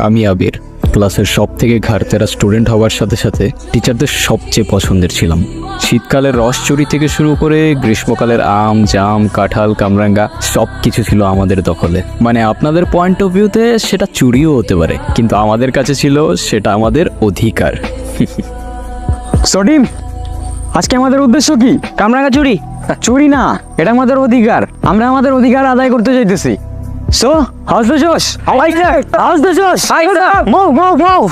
আমি আবির। ক্লাসের সব থেকে ঘাড়তেরা স্টুডেন্ট হওয়ার সাথে সাথে টিচারদের সবচেয়ে পছন্দের ছিলাম। শীতকালের রস চুরি থেকে শুরু করে গ্রীষ্মকালের আম, জাম, কাঁঠাল, কামরাঙ্গা সব কিছু ছিল আমাদের দখলে। মানে আপনাদের পয়েন্ট অফ ভিউতে সেটা চুরিও হতে পারে, কিন্তু আমাদের কাছে ছিল সেটা আমাদের অধিকার। সডিম, আজকে আমাদের উদ্দেশ্য কি? কামরাঙ্গা চুরি? চুরি না, এটা আমাদের অধিকার। আমরা আমাদের অধিকার আদায় করতে চাইতেছি। সো হাউস দ্য জোশ, হাউস দ্য জোশ, মুভ মুভ মুভ।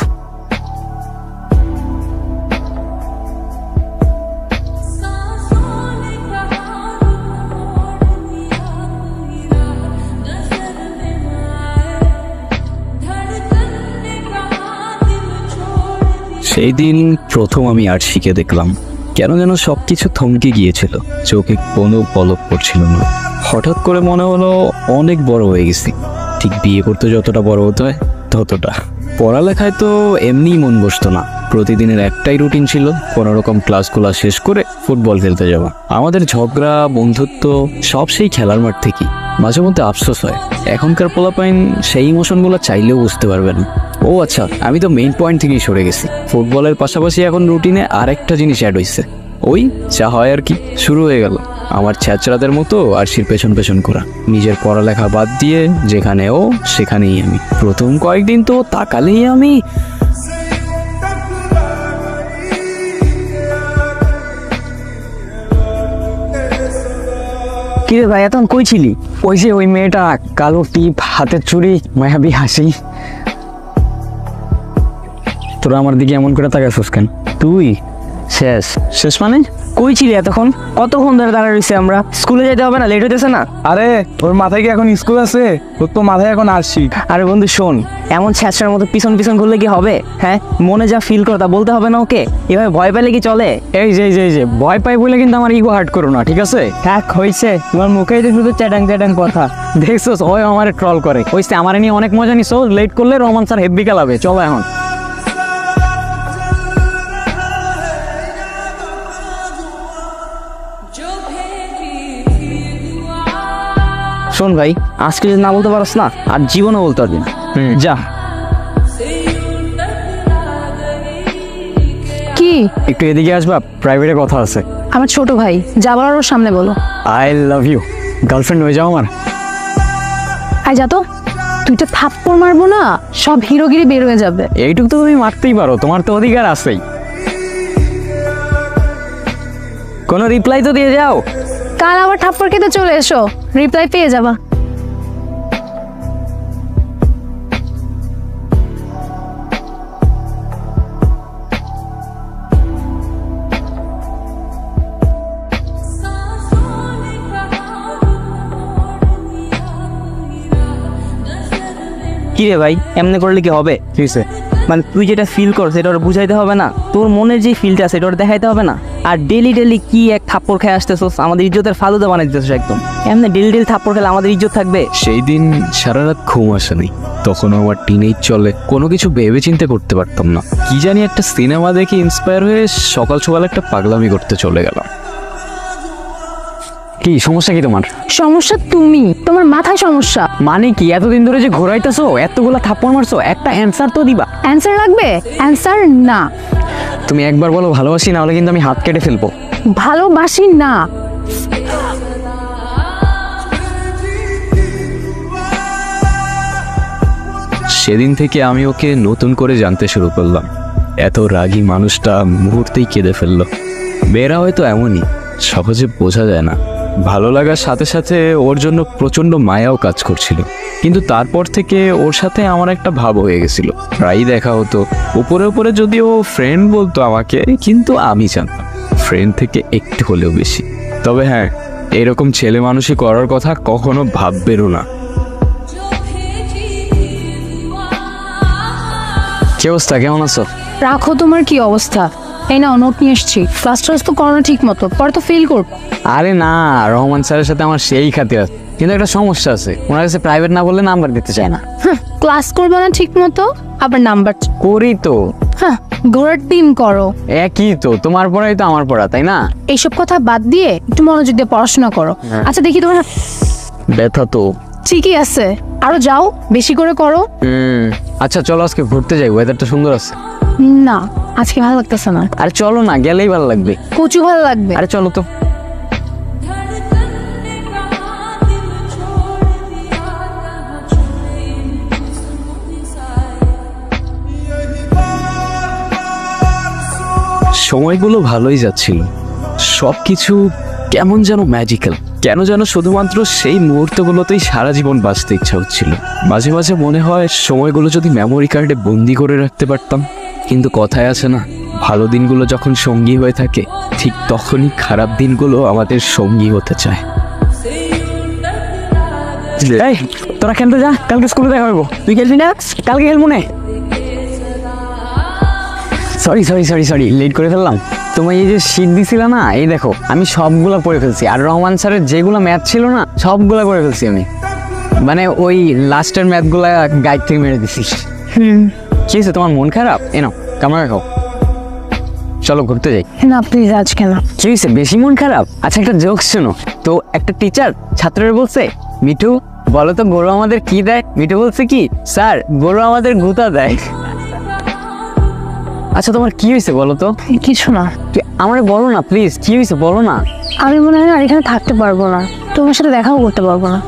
সেই দিন প্রথম আমি আর্ট শিখে দেখলাম কেন যেন সব কিছু থমকে গিয়েছিল, চোখে কোনো পলক পড়ছিল না। হঠাৎ করে মনে হলো অনেক বড় হয়ে গেছি, ঠিক বিয়ে করতে যতটা বড় হতে হয় ততটা। পড়ালেখায় তো এমনিই মন বসতো না। প্রতিদিনের একটাই রুটিন ছিল, কোনোরকম ক্লাসগুলো শেষ করে ফুটবল খেলতে যাওয়া। আমাদের ঝগড়া, বন্ধুত্ব সব সেই খেলার মাঠ থেকেই। মাঝে মধ্যে আফসোস হয় এখনকার পোলাপাইন সেই ইমোশনগুলো চাইলেও বুঝতে পারবে না। ও আচ্ছা, আমি তো মেইন পয়েন্ট থেকেই সরে গেছি। ফুটবলের পাশাপাশি এখন রুটিনে আরেকটা জিনিস অ্যাড হয়েছে, ওই যা হয় আর কি। শুরু হয়ে গেল আমার ছ্যাঁচড়াদের মতো আরশির পেছন পেছন করা। নিজের পড়ালেখা বাদ দিয়ে যেখানে ও সেখানেই আমি। প্রথম কয়েকদিন তো তাকালেই আমি কিরে ভাই, এতক্ষণ কই ছিলি? ওই যে ওই মেয়েটা, কালো টিপ, হাতের চুড়ি, মায়াবী হাসি। তোরা আমার দিকে এমন করে তাকাইছিস কেন? তুই শেষ? শেষ মানে? কই ছিলি এতক্ষণ? কতক্ষণ ধরে দাঁড়ায় রয়েছে আমরা? স্কুলে যেতে হবে না? লেট হইতেছে না? আরে ওর মাথায় কি এখন স্কুল আছে? ওর তো মাথায় এখন আরশি। আরে বন্ধু শোন, এমন ছ্যাঁচড়ার মতো পিছন পিছন ঘুরলে কি হবে? হ্যাঁ, মনে যা ফিল করো তা বলতে হবে না ওকে? এভাবে ভয় পেলে কি চলে? এই যে ভয় পাই বলে কিন্তু আমার ইগো হার্ট করো না, ঠিক আছে? থাক, হয়েছে। তোমার মুখেই তো শুধু চ্যাটাং চ্যাটাং কথা। দেখছোস, ওই আমার ট্রল করে। হয়েছে, আমার নিয়ে অনেক মজা নিছো। লেট করলে রোমান্স আর হেব্বি খেলাবে। চলো এখন। শোন ভাই, আজকে যদি না বলতে পারস না, আর জীবনও বলতে পারবি না। যা। কি? একটু এদিকে আসবা, প্রাইভেটে কথা আছে। আমার ছোট ভাই, যা বলার ওর সামনে বলো। I love you. গার্লফ্রেন্ড হয়ে যাও আমার। আয় যা তো, তুই তো থাপ্পড় মারবো না, সব হিরোগিরি বের হয়ে যাবে। এইটুকু তো তুমি মারতেই পারো, তোমার তো অধিকার আছেই। কোনো রিপ্লাই তো দিয়ে যাও। কাল আবার থাপ্পড় খেতে চলে এসো, রিপ্লাই পেয়ে যাবা। কি রে ভাই, এমনি করলে কি হবে? কিসে? মানে তুই যেটা ফিল কর সেটা ওর বুঝাইতে হবে না? তোর মনের যে ফিলটা আছে এটা ওর দেখাইতে হবে না? আর ডেলি ডেলি কি এক থাপ্পড় খেয়ে আসতেছস, আমাদের ইজ্জতের ফালুদা বানাই দিতেছস একদম। এমনি ডেলি ডেলি থাপ্পড় খেলে আমাদের ইজ্জত থাকবে? সেই দিন সারা রাত ঘুম আসেনি। তখনও আমার টিনেজ চলে, কোনো কিছু ভেবে চিন্তা করতে পারতাম না। কি জানি একটা সিনেমা দেখে ইন্সপায়ার হয়ে সকাল সকাল একটা পাগলামি করতে চলে গেলাম। কি সমস্যা? কি তোমার সমস্যা তুমি, তোমার মাথায় সমস্যা। মানে কি? এতদিন ধরে যে ঘোরাইতেছো, এতগুলা থাপ্পড় মারছো, একটা অ্যান্সার তো দিবা। অ্যান্সার লাগবে? অ্যান্সার না। তুমি একবার বলো ভালোবাসি, না হলে কিন্তু আমি হাত কেটে ফেলবো। ভালোবাসি না। সেদিন থেকে আমি ওকে নতুন করে জানতে শুরু করলাম। এত রাগী মানুষটা মুহূর্তেই কেঁদে ফেললো। মেয়েরা হয়তো এমনই, সহজে বোঝা যায় না। ভালো লাগার সাথে সাথে ওর জন্য প্রচণ্ড মায়াও কাজ করছিল। কিন্তু তারপর থেকে ওর সাথে আমার একটা ভাব হয়ে গেছিল। প্রায়ই দেখা হতো। উপরে উপরে যদিও ফ্রেন্ড বলতো আমাকে, কিন্তু আমি জানতাম ফ্রেন্ড থেকে একটু হলেও বেশি। তবে হ্যাঁ, এরকম ছেলে মানুষই করার কথা কখনো ভাববেনও না। কি অবস্থা, কেমন আছো? রাখো তোমার কি অবস্থা। এই নাও, নোট নিয়ে এসছি। ক্লাস টাস তো করো ঠিক মতো, পরে তো ফেল করবো। আরে না, রহমান স্যারের সাথে আমার সেই খাতির আছে, কিন্তু একটা সমস্যা আছে। ওনার কাছে প্রাইভেট না বললে নাম্বার দিতে চায় না। ক্লাস করবে না ঠিক মতো, আবার নাম্বার। করি তো। হ্যাঁ, ঘোরার দিন করো। একই তো, তোমার পড়াই তো আমার পড়া, তাই না? এইসব কথা বাদ দিয়ে একটু মনোযোগ দিয়ে পড়াশোনা করো। আচ্ছা দেখি তোমার ব্যথা তো ঠিকই আছে, আরো যাও, বেশি করে করো। আচ্ছা চলো আজকে ঘুরতে যাই, ওয়েদারটা সুন্দর আছে। না, আজকে ভালো লাগতেছে না। আরে চলো না, গেলেই ভালো লাগবে। কচু ভালো লাগবে। আরে চলো তো। সময়গুলো ভালোই যাচ্ছিল, সব কিছু কেমন যেন ম্যাজিক্যাল। কেন যেন শুধুমাত্র সেই মুহূর্তগুলোতেই সারা জীবন বাঁচতে ইচ্ছা হচ্ছিল। মাঝে মাঝে মনে হয় সময়গুলো যদি মেমোরি কার্ডে বন্দি করে রাখতে পারতাম। কিন্তু কথায় আছে না, ভালো দিনগুলো যখন সঙ্গী হয়ে থাকে, ঠিক তখনই খারাপ দিনগুলো আমাদের সঙ্গী হতে চায়। এই তোরা খেলতে যা, কালকে স্কুলে দেখা হইব। তুই খেলবি না? কালকে খেলবো না। Sorry sorry sorry sorry, late করে ফেললাম। তোমার এই যে শীট দিছিল না, এই দেখো আমি সবগুলো পড়ে ফেলছি। আর রহমান স্যারের যেগুলো ম্যাথ ছিল না, সবগুলো পড়ে ফেলছি আমি। মানে ওই লাস্টের ম্যাথগুলা গাইড থেকে মেরে দিছি। কি হয়েছে, তোমার মন খারাপ? এনো কামড়া খাও, চলো ঘুরতে যাই। না প্লিজ, আজকে না। কি হয়েছে, বেশি মন খারাপ? আচ্ছা একটা জোক শোনো তো। একটা টিচার ছাত্রের বলছে, মিঠু বলো তো গরু আমাদের কি দেয়? মিঠু বলছে কি, স্যার গরু আমাদের গুতা দেয়। আচ্ছা তোমার কি হয়েছে বলো তো? কিছু না। তুই আমার বলো না প্লিজ, কি হয়েছে বলো না। আমি মনে হয় আর এখানে থাকতে পারবো না, তোমার সাথে দেখাও করতে পারবো না।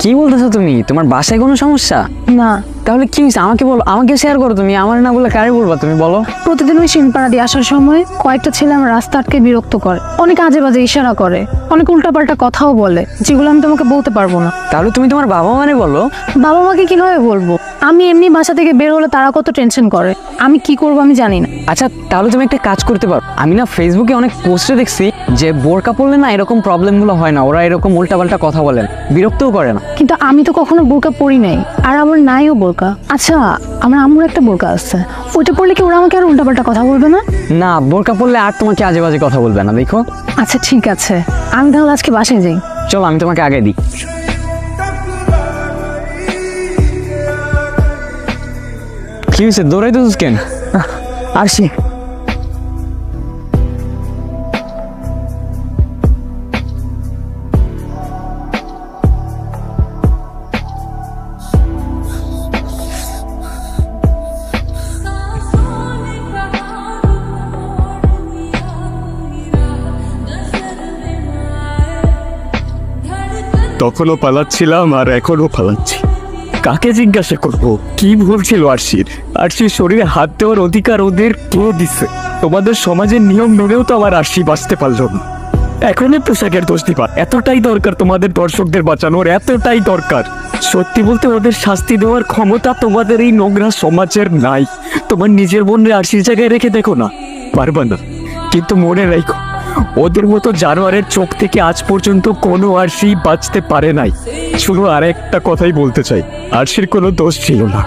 কি বলতেছো তুমি? তোমার বাসায় কোনো সমস্যা? না। তাহলে কি হয়েছে আমাকে বলো, আমাকে শেয়ার করো তুমি। আমার না বলে কারে বলবা তুমি, বলো। প্রতিদিন ওই সিনপাড়া দিয়ে আসার সময় কয়েকটা ছেলে আমার রাস্তা আটকে বিরক্ত করে, অনেক আজে বাজে ইশারা করে, অনেক উল্টাপাল্টা কথাও বলে, যেগুলো আমি তোমাকে বলতে পারবো না। তাহলে তুমি তোমার বাবা মানে বলো। বাবা মাকে কিভাবে বলবো? আমি এমনি বাসা থেকে বের হলে তারা কত টেনশন করে, আমি কি করবো আমি জানি না। আচ্ছা তাহলে তুমি একটা কাজ করতে পারো। আমি না ফেসবুকে অনেক পোস্টে দেখছি যে বোরকা পড়লে না এরকম প্রবলেমগুলো হয় না, ওরা এরকম উল্টাপাল্টা কথা বলেন, বিরক্তও করে না। কিন্তু আমি তো কখনো বোরকা পরি নাই, আর আমার নাইও বোরকা। আচ্ছা আমার আম্মুর একটা বোরকা আছে, ওইটা পরলে কি ওরা আমাকে আর উল্টাপাল্টা কথা বলবে না? না, বোরকা পড়লে আর তোমাকে আজে বাজে কথা বলবে না, দেখো। আচ্ছা ঠিক আছে, আমি তাহলে আজকে বাসায় যাই। চলো আমি তোমাকে আগে দিই। কি হয়েছে, দৌড়াইতেছিস কেন? আসি। তখনও পালাচ্ছিলাম আর এখনো পালাচ্ছি। কাকে জিজ্ঞাসা করবো কি ভুল ছিল আরশির? আরশির শরীরে হাত দেওয়ার অধিকার ওদের কে দিচ্ছে? তোমাদের সমাজের নিয়ম মেনেও তো আমার আরশি বাঁচতে পারলো না। এখনই পোশাকের দোষ দিবা? এতটাই দরকার তোমাদের দর্শকদের বাঁচানোর? এতটাই দরকার? সত্যি বলতে ওদের শাস্তি দেওয়ার ক্ষমতা তোমাদের এই নোংরা সমাজের নাই। তোমার নিজের বোনরে আরশির জায়গায় রেখে দেখো না, পারবা না। কিন্তু মনে রাখো, ওদের মতো জানোয়ারের চোখ থেকে আজ পর্যন্ত কোনো আরশি বাঁচতে পারে নাই। শুধু আর একটা কথাই বলতে চাই, আরশির কোনো দোষ ছিল না।